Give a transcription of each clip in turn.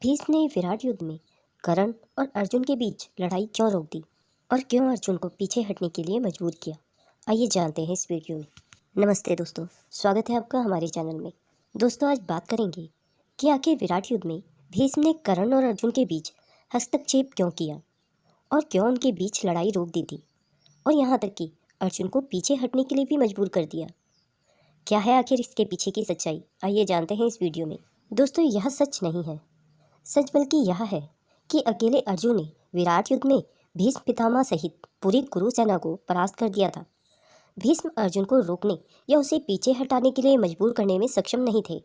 भीष्म ने विराट युद्ध में कर्ण और अर्जुन के बीच लड़ाई क्यों रोक दी और क्यों अर्जुन को पीछे हटने के लिए मजबूर किया, आइए जानते हैं इस वीडियो में। नमस्ते दोस्तों, स्वागत है आपका हमारे चैनल में। दोस्तों, आज बात करेंगे कि आखिर विराट युद्ध में भीष्म ने कर्ण और अर्जुन के बीच हस्तक्षेप क्यों किया और क्यों उनके बीच लड़ाई रोक दी थी और यहाँ तक कि अर्जुन को पीछे हटने के लिए भी मजबूर कर दिया। क्या है आखिर इसके पीछे की सच्चाई, आइए जानते हैं इस वीडियो में। दोस्तों, यह सच नहीं है, सच बल्कि यह है कि अकेले अर्जुन ने विराट युद्ध में भीष्म पितामह सहित पूरी कुरु सेना को परास्त कर दिया था। भीष्म अर्जुन को रोकने या उसे पीछे हटाने के लिए मजबूर करने में सक्षम नहीं थे,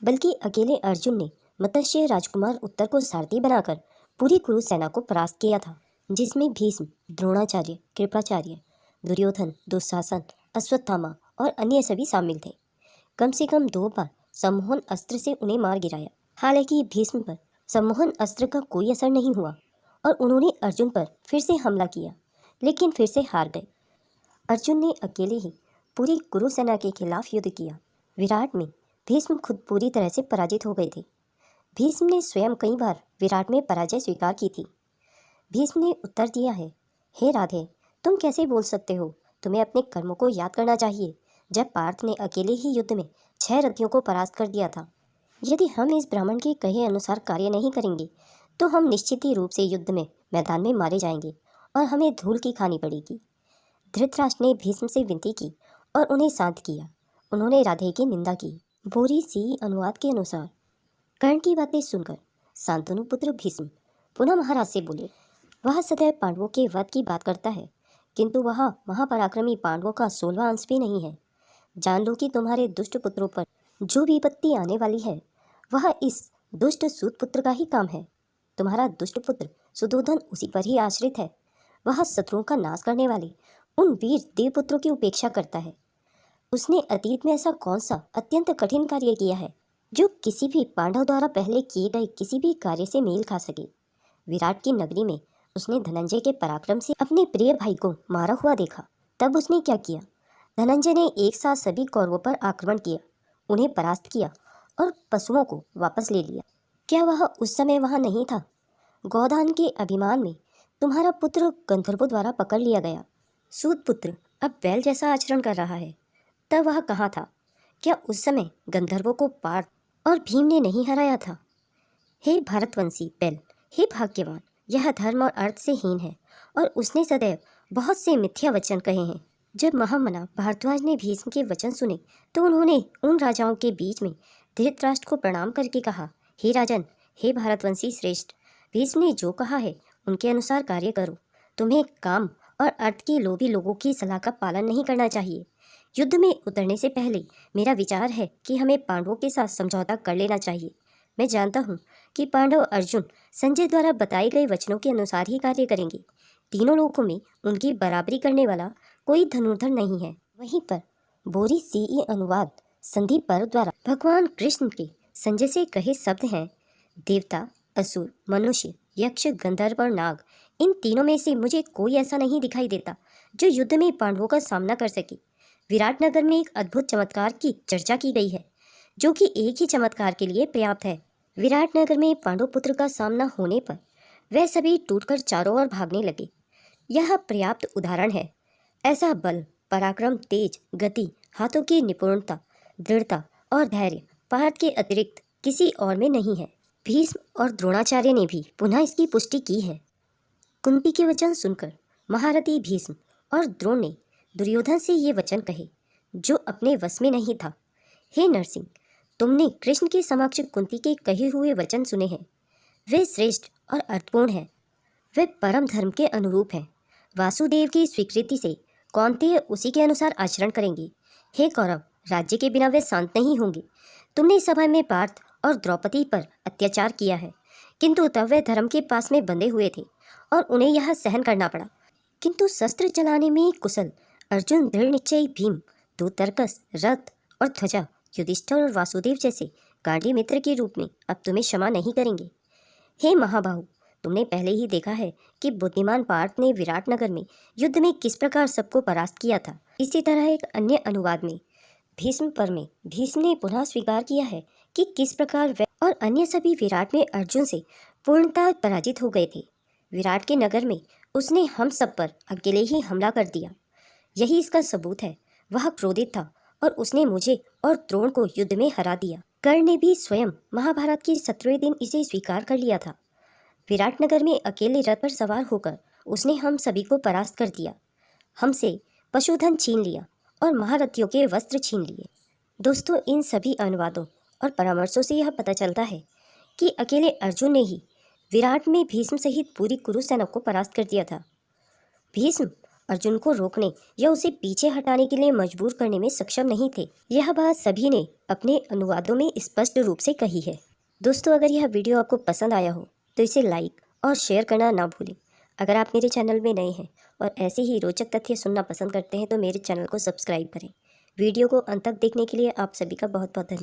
बल्कि अकेले अर्जुन ने मत्स्य राजकुमार उत्तर को सारथी बनाकर पूरी कुरु सेना को परास्त किया था, जिसमें भीष्म, द्रोणाचार्य, कृपाचार्य, दुर्योधन, दुशासन, अश्वत्थामा और अन्य सभी शामिल थे। कम से कम 2 बार सम्मोहन अस्त्र से उन्हें मार गिराया। हालांकि भीष्म पर सम्मोहन अस्त्र का कोई असर नहीं हुआ और उन्होंने अर्जुन पर फिर से हमला किया, लेकिन फिर से हार गए। अर्जुन ने अकेले ही पूरी कुरु सेना के खिलाफ युद्ध किया। विराट में भीष्म खुद पूरी तरह से पराजित हो गए थे। भीष्म ने स्वयं कई बार विराट में पराजय स्वीकार की थी। भीष्म ने उत्तर दिया है, हे राधे, तुम कैसे बोल सकते हो? तुम्हें अपने कर्मों को याद करना चाहिए, जब पार्थ ने अकेले ही युद्ध में 6 रथियों को परास्त कर दिया था। यदि हम इस ब्राह्मण के कहे अनुसार कार्य नहीं करेंगे तो हम निश्चित ही रूप से युद्ध में मैदान में मारे जाएंगे और हमें धूल की खानी पड़ेगी। धृतराष्ट्र ने भीष्म से विनती की और उन्हें शांत किया। उन्होंने राधे की निंदा की। बोरी सी अनुवाद के अनुसार कर्ण की बातें सुनकर शांतनु पुत्र भीष्म पुनः महाराज से बोले, वह सदैव पांडवों के वध की बात करता है, किंतु वह महापराक्रमी पांडवों का 16वां अंश भी नहीं है। जान लो कि तुम्हारे दुष्ट पुत्रों पर जो विपत्ति आने वाली है वह इस दुष्ट सूत पुत्र का ही काम है। तुम्हारा दुष्ट पुत्र सुधोधन उसी पर ही आश्रित है। वह शत्रुओं का नाश करने वाले उन वीर देवपुत्रों की उपेक्षा करता है। उसने अतीत में ऐसा कौन सा अत्यंत कठिन कार्य किया है जो किसी भी पांडव द्वारा पहले किए गए किसी भी कार्य से मेल खा सके? विराट की नगरी में उसने धनंजय के पराक्रम से अपने प्रिय भाई को मारा हुआ देखा। तब उसने क्या किया? धनंजय ने एक साथ सभी कौरवों पर आक्रमण किया, उन्हें परास्त किया और पशुओं को वापस ले लिया। क्या वह उस समय वहाँ नहीं था? गोदान के अभिमान में तुम्हारा पुत्र गंधर्वों द्वारा पकड़ लिया गया। सूत पुत्र अब बैल जैसा आचरण कर रहा है, तब वह कहाँ था? क्या उस समय गंधर्वों को पार्थ और भीम ने नहीं हराया था? हे भारतवंशी बैल, हे भाग्यवान, यह धर्म और अर्थ से हीन है और उसने सदैव बहुत से मिथ्या वचन कहे हैं। जब महामना भारद्वाज ने भीष्म के वचन सुने तो उन्होंने उन राजाओं के बीच में धृतराष्ट्र को प्रणाम करके कहा, हे राजन, हे भारतवंशी श्रेष्ठ, भीष्म ने जो कहा है उनके अनुसार कार्य करो। तुम्हें काम और अर्थ के लोभी लोगों की सलाह का पालन नहीं करना चाहिए। युद्ध में उतरने से पहले मेरा विचार है कि हमें पांडवों के साथ समझौता कर लेना चाहिए। मैं जानता हूँ कि पांडव अर्जुन संजय द्वारा बताए गए वचनों के अनुसार ही कार्य करेंगे। तीनों लोकों में उनकी बराबरी करने वाला कोई धनुर्धर नहीं है। वहीं पर बोरी सीई अनुवाद संधि पर्व द्वारा भगवान कृष्ण के संजय से कहे शब्द हैं, देवता, असुर, मनुष्य, यक्ष, गंधर्व और नाग, इन तीनों में से मुझे कोई ऐसा नहीं दिखाई देता जो युद्ध में पांडवों का सामना कर सके। विराटनगर में एक अद्भुत चमत्कार की चर्चा की गई है, जो कि एक ही चमत्कार के लिए पर्याप्त है। विराटनगर में पांडव पुत्र का सामना होने पर वह सभी टूटकर चारों ओर भागने लगे। यह पर्याप्त उदाहरण है। ऐसा बल, पराक्रम, तेज, गति, हाथों की निपुणता, दृढ़ता और धैर्य पार्थ के अतिरिक्त किसी और में नहीं है। भीष्म और द्रोणाचार्य ने भी पुनः इसकी पुष्टि की है। कुंती के वचन सुनकर महारथी भीष्म और द्रोण ने दुर्योधन से ये वचन कहे, जो अपने वश में नहीं था। हे नरसिंह, तुमने कृष्ण के समक्ष कुंती के कहे हुए वचन सुने हैं। वे श्रेष्ठ और अर्थपूर्ण हैं। वे परम धर्म के अनुरूप हैं। वासुदेव की स्वीकृति से कौन्तेय उसी के अनुसार आचरण करेंगे। हे कौरव, राज्य के बिना वे शांत नहीं होंगे। तुमने सभा में पार्थ और द्रौपदी पर अत्याचार किया है, किंतु तब वे धर्म के पास में बंधे हुए थे और उन्हें यह सहन करना पड़ा। किंतु शस्त्र चलाने में कुशल अर्जुन, दृढ़ निश्चयी भीम, 2 तरकस, रथ और ध्वजा युधिष्ठिर और वासुदेव जैसे गांडी मित्र के रूप में अब तुम्हें क्षमा नहीं करेंगे। हे महाबाहु, तुमने पहले ही देखा है कि बुद्धिमान पार्थ ने विराटनगर में युद्ध में किस प्रकार सबको परास्त किया था। इसी तरह एक अन्य अनुवाद में भीष्म पर्व में भीष्म ने पुनः स्वीकार किया है कि किस प्रकार वह और अन्य सभी विराट में अर्जुन से पूर्णतः पराजित हो गए थे। विराट के नगर में उसने हम सब पर अकेले ही हमला कर दिया। यही इसका सबूत है। वह क्रोधित था और उसने मुझे और द्रोण को युद्ध में हरा दिया। कर्ण ने भी स्वयं महाभारत के 17वें दिन इसे स्वीकार कर लिया था। विराटनगर में अकेले रथ पर सवार होकर उसने हम सभी को परास्त कर दिया, हमसे पशुधन छीन लिया और महारथियों के वस्त्र छीन लिए। दोस्तों, इन सभी अनुवादों और परामर्शों से यह पता चलता है कि अकेले अर्जुन ने ही विराट में भीष्म सहित पूरी कुरु सेना को परास्त कर दिया था। भीष्म अर्जुन को रोकने या उसे पीछे हटाने के लिए मजबूर करने में सक्षम नहीं थे। यह बात सभी ने अपने अनुवादों में स्पष्ट रूप से कही है। दोस्तों, अगर यह वीडियो आपको पसंद आया हो तो इसे लाइक और शेयर करना ना भूलें। अगर आप मेरे चैनल में नए हैं और ऐसे ही रोचक तथ्य सुनना पसंद करते हैं तो मेरे चैनल को सब्सक्राइब करें। वीडियो को अंत तक देखने के लिए आप सभी का बहुत बहुत धन्यवाद।